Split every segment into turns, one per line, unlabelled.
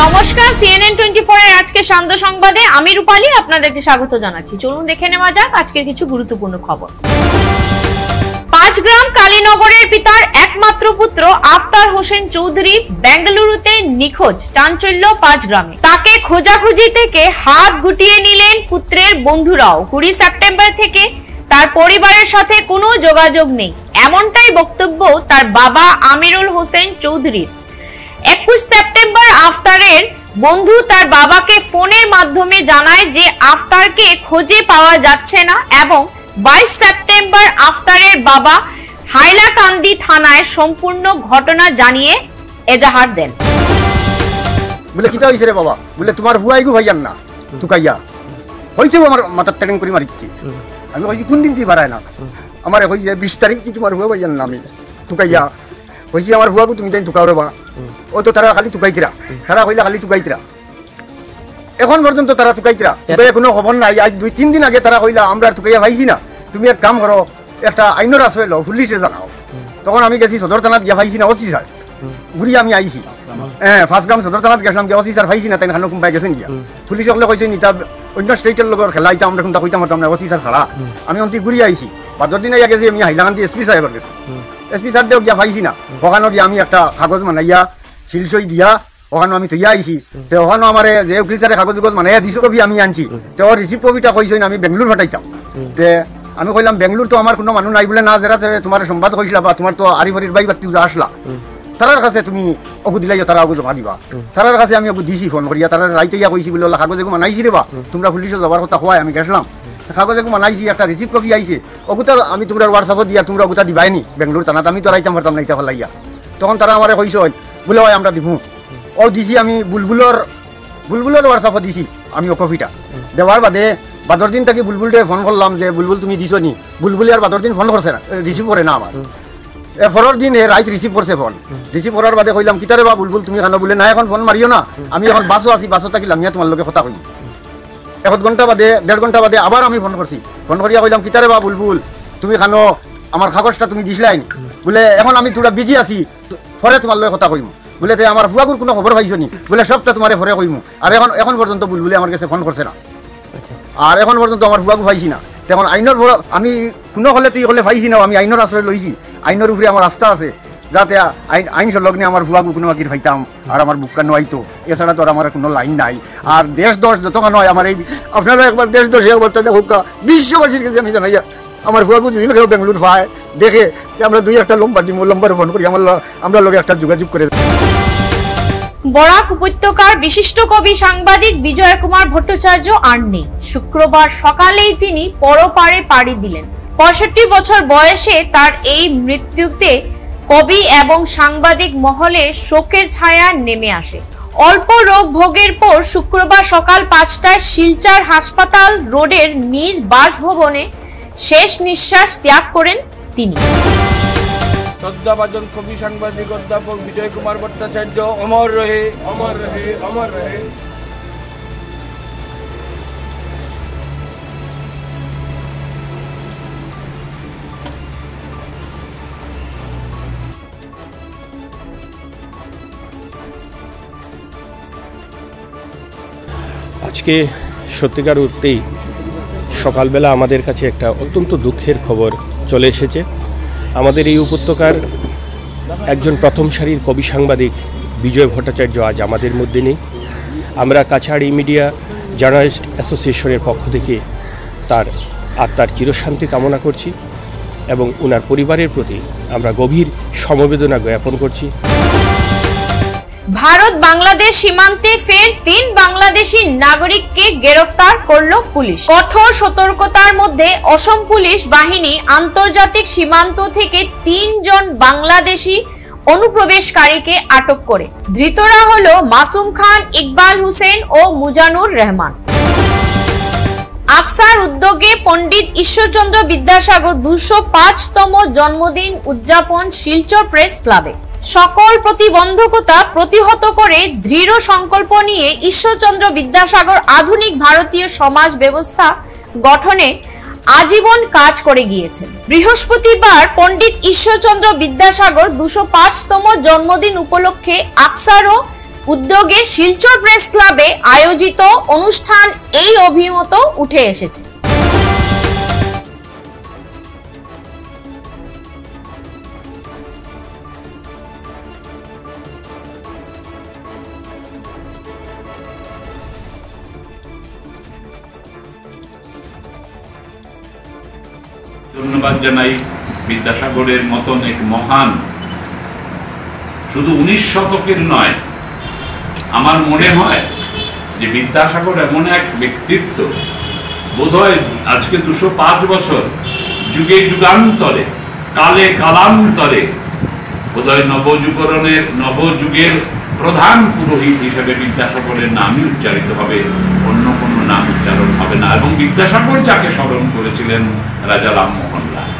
নমস্কার, CNN 24 এর আজকে সান্ধ্য সংবাদে আমি রূপালী আপনাদেরকে স্বাগত জানাচ্ছি। চলুন দেখে নেওয়া যাক আজকের কিছু গুরুত্বপূর্ণ খবর। পাঁচগ্রাম কালীনগরের পিতার একমাত্র পুত্র আফতার হোসেন চৌধুরী বেঙ্গালুরুতে নিখোঁজ, চাঞ্চল্য পাঁচগ্রামে। তাকে খোঁজাখুঁজি থেকে হাত গুটিয়ে নিলেন পুত্রের বন্ধুরাও। 20 সেপ্টেম্বর থেকে তার পরিবারের সাথে কোনো যোগাযোগ নেই, এমনটাই বক্তব্য তার বাবা আমিরুল হোসেন চৌধুরীর। 21 সেপ্টেম্বর আফতারের বন্ধু তার বাবাকে ফোনের মাধ্যমে জানায় যে আফতারকে খুঁজে পাওয়া যাচ্ছে না এবং 22 সেপ্টেম্বর আফতারের বাবা হাইলাকান্দি থানায় সম্পূর্ণ ঘটনা জানিয়ে এজাহার দেন।
বলে কিটা হইছে রে বাবা, বলে তোমার হুয়াইগু ভাইয়ান না তুকাইয়া হইতেও আমার মাথার ট্রেনিং করে মারিচ্ছি। আমি কইছি কোন দিন দিয়ে বাড়ায় না, আমার কইছে 20 তারিখ কি তোমার হুয়া ভাইয়ান না আমি তুকাইয়া কইছি আমার হুয়াগু তুমি তাই তুকাও রে বা। ও তো তারা খালি তুকাইতিরা, তারা কইলা খালি তুকাইতিরা, এখন পর্যন্ত তারা তুকাইতিরা, কোনো খবর নাই। আজ 2-3 দিন আগে তারা কইলা আমরা তুকাইয়া পাইছি না, তুমি এক কাম করো একটা আইনের আশ্রয় লও, পুলিশে জানাও। তখন আমি গেছি সদর থানাত গিয়া পাইছি না, ওসি স্যার ঘুরিয়ে আমি আইছি। ফার্স্ট গ্রাম সদর থানাত গেছিলাম, ওসি স্যার পাইছি না, তাই খানো কোনবাই গেছেন গিয়া। পুলিশ সকলে কইছে নিতা অন্য স্টেটের লোকের খেলা এটা আমরা কোনটা কইতাম না, ওসি স্যার ছাড়া আমি অন্তি ঘুরিয়ে আইছি। 5 দিন আগে গেছি আমি হাইলাকান্দি এসপি সাহেবের গেছি, এসপি স্যার দেও গিয়া পাইছি না। ওখানে গিয়া আমি একটা কাগজ মানাইয়া শিলসই দিয়া ওখানে আমি তৈয়া আইছি। তো ওখানে আমার যে উকিল স্যারের কাগজ মানাইয়া দিছো কবি আমি আনছি। তো রিসিভ কবিটা কইছেন আমি বেঙ্গলোর ফাটাইতাম। তে আমি কইলাম বেঙ্গলোর তো আমার কোনো মানুষ নাই বলে না, যারা তোমার সংবাদ কইছিলা বা তোমার তো আরিফরির বাই বাতি আসলা, তারার কাছে তুমি অগু দিলাই, তারা অগু জমা দিবা। তারার কাছে আমি অগু দিছি ফোন করিয়া, তারা রাইতে ইয়া কইছি বলে কাগজ এগু মানাইছি রে বা, তোমরা পুলিশে যাবার কথা হওয়ায় আমি গেছিলাম, কাগজ এগু মানাইছি, একটা রিসিভ কপি আইছে, অগুতা আমি তোমরা হোয়াটসঅ্যাপত দিয়া তোমরা অগুতা দিবাইনি বেঙ্গলোর থানাত, আমি তো রাইতাম পারতাম না ইটা ফেলাইয়া। তখন তারা আমার কইছে বলে হয় আমরা দিব, ও দিছি আমি বুলবুলের হোয়াটসঅ্যাপত দিছি আমি ও কপিটা দেওয়ার বাদে 12 দিন থেকে বুলবুলকে ফোন করলাম যে বুলবুল তুমি দিছো নি, বুলবুল আর 12 দিন ফোন করছে না, রিসিভ করে না আমার। এরপরের দিন রাইট রিসিভ করছে ফোন, রিসিভ করার বাদে কইলাম কিতারে বা বুলবুল তুমি কেন, বলে না এখন ফোন মারিও না, আমি এখন বাসও আছি, বাসও থাকিলাম ইয়া তোমার লোকে কথা কই। 1 ঘন্টা বাদে 1.5 ঘন্টা বাদে আবার আমি ফোন করছি, ফোন করিয়া কইলাম কিতারে বা বুলবুল তুমি কেন আমার কাগজটা তুমি দিছিলাই নি, বলে এখন আমি তোরা বিজি আছি, পরে তোমার লোকে কথা কইম। বলে আমার হুয়াগুর কোনো খবর পাইছো নি, বলে সবটা তোমার পরে কইমু। আর এখন পর্যন্ত বুলবুলে আমার কাছে ফোন করছে না, আর এখন পর্যন্ত আমার হুয়াগু পাইছি না। তখন আইনের আমি কোনো হলে তুই হলে পাইছি না, আমি আইনের আশ্রয় লইছি, আইনের উপরে আমার আস্থা আছে, যাতে আইন লগ্নে আমার হুয়াগু কোনো বাকির পাইতাম আর আমার বুককানো আইতো, এছাড়া তো আর আমার কোনো লাইন নাই। আর দেশ দোষ যতক্ষণ হয় আমার এই আপনারা একবার দেশ দোষ বলতে হুকা বিশ্ববাসীর কাছে আমি জানাই আমার হুয়াগু যদি কেউ বেঙ্গলুর পায় দেখে আমরা 2-1 লম্বার ফোন করি, আমরা লোক একটা যোগাযোগ করে।
বরাক উপত্যকার বিশিষ্ট কবি সাংবাদিক বিজয় কুমার ভট্টাচার্য আর নেই। শুক্রবার সকালেই তিনি পরপারে পাড়ি দিলেন। 65 বছর বয়সে তার এই মৃত্যুতে কবি এবং সাংবাদিক মহলে শোকের ছায়া নেমে আসে। অল্প রোগ ভোগের পর শুক্রবার সকাল 5টায় শিলচর হাসপাতাল রোডের নিজ বাসভবনে শেষ নিঃশ্বাস ত্যাগ করেন তিনি।
শ্রদ্ধাভাজন কবি সাংবাদিক অধ্যাপক বিজয় কুমার ভট্টাচার্য অমর রহে, অমর রহে, অমর রহে।
আজকে সত্যিকার অর্থেই সকালবেলা আমাদের কাছে একটা অত্যন্ত দুঃখের খবর চলে এসেছে। আমাদের এই উপত্যকার একজন প্রথম সারির কবি সাংবাদিক বিজয় ভট্টাচার্য আজ আমাদের মধ্যে নেই। আমরা কাছাড় মিডিয়া জার্নালিস্ট অ্যাসোসিয়েশনের পক্ষ থেকে তার আত্মার চিরশান্তি কামনা করছি এবং ওনার পরিবারের প্রতি আমরা গভীর সমবেদনা জ্ঞাপন করছি।
ভারত বাংলাদেশ সীমান্তে ফের 3 বাংলাদেশি নাগরিককে গ্রেফতার করল পুলিশ। কঠোর সতর্কতার মধ্যে অসম পুলিশ বাহিনী আন্তর্জাতিক সীমান্ত থেকে 3 জন বাংলাদেশি অনুপ্রবেশকারীকে আটক করে। ধৃতরা হলো মাসুম খান, ইকবাল হোসেন ও মুজানুর রহমান। আকসার উদ্যোগে পণ্ডিত ঈশ্বরচন্দ্র বিদ্যাসাগর 205তম জন্মদিন উদযাপন শিলচর প্রেস ক্লাবে। সকল প্রতিবন্ধকতা প্রতিহত করে দৃঢ় সংকল্প নিয়ে ঈশ্বরচন্দ্র বিদ্যাসাগর আধুনিক ভারতীয় সমাজ ব্যবস্থা গঠনে আজীবন কাজ করে গিয়েছেন। বৃহস্পতিবার পণ্ডিত ঈশ্বরচন্দ্র বিদ্যাসাগর 205তম জন্মদিন উপলক্ষে আকসার ও উদ্যোগে শিলচর প্রেস ক্লাবে আয়োজিত অনুষ্ঠান এই অভিমত উঠে এসেছে।
ধন্যবাদ জানাই বিদ্যাসাগরের মতন এক মহান, শুধু 19 শতকের নয়, আমার মনে হয় যে বিদ্যাসাগর এমন এক ব্যক্তিত্ব, বোধহয় আজকে 205 বছর যুগে যুগান্তরে কালে কালান্তরে বোধহয় নবযুগের প্রধান পুরোহিত হিসেবে বিদ্যাসাগরের নামই উচ্চারিত হবে, অন্য কোনো নাম উচ্চারণ হবে না। এবং বিদ্যাসাগর যাকে স্মরণ করেছিলেন রাজা রামমোহন রায়।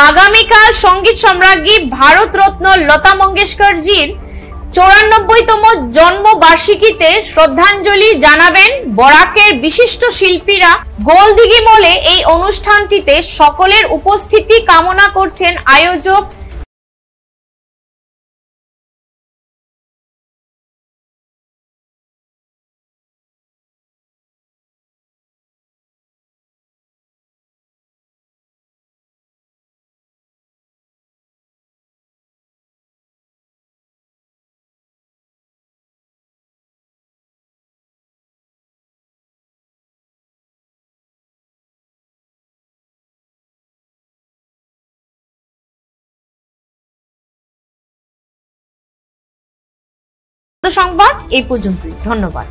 আগামীকাল সঙ্গীত সম্রাজ্ঞী ভারতরত্ন লতা মঙ্গেশকরজির 94তম জন্মবার্ষিকীতে শ্রদ্ধাঞ্জলি জানাবেন বরাকের বিশিষ্ট শিল্পীরা। গোলদিঘি মলে এই অনুষ্ঠানটিতে সকলের উপস্থিতি কামনা করছেন আয়োজক সংবাদ এই পর্যন্তই। ধন্যবাদ।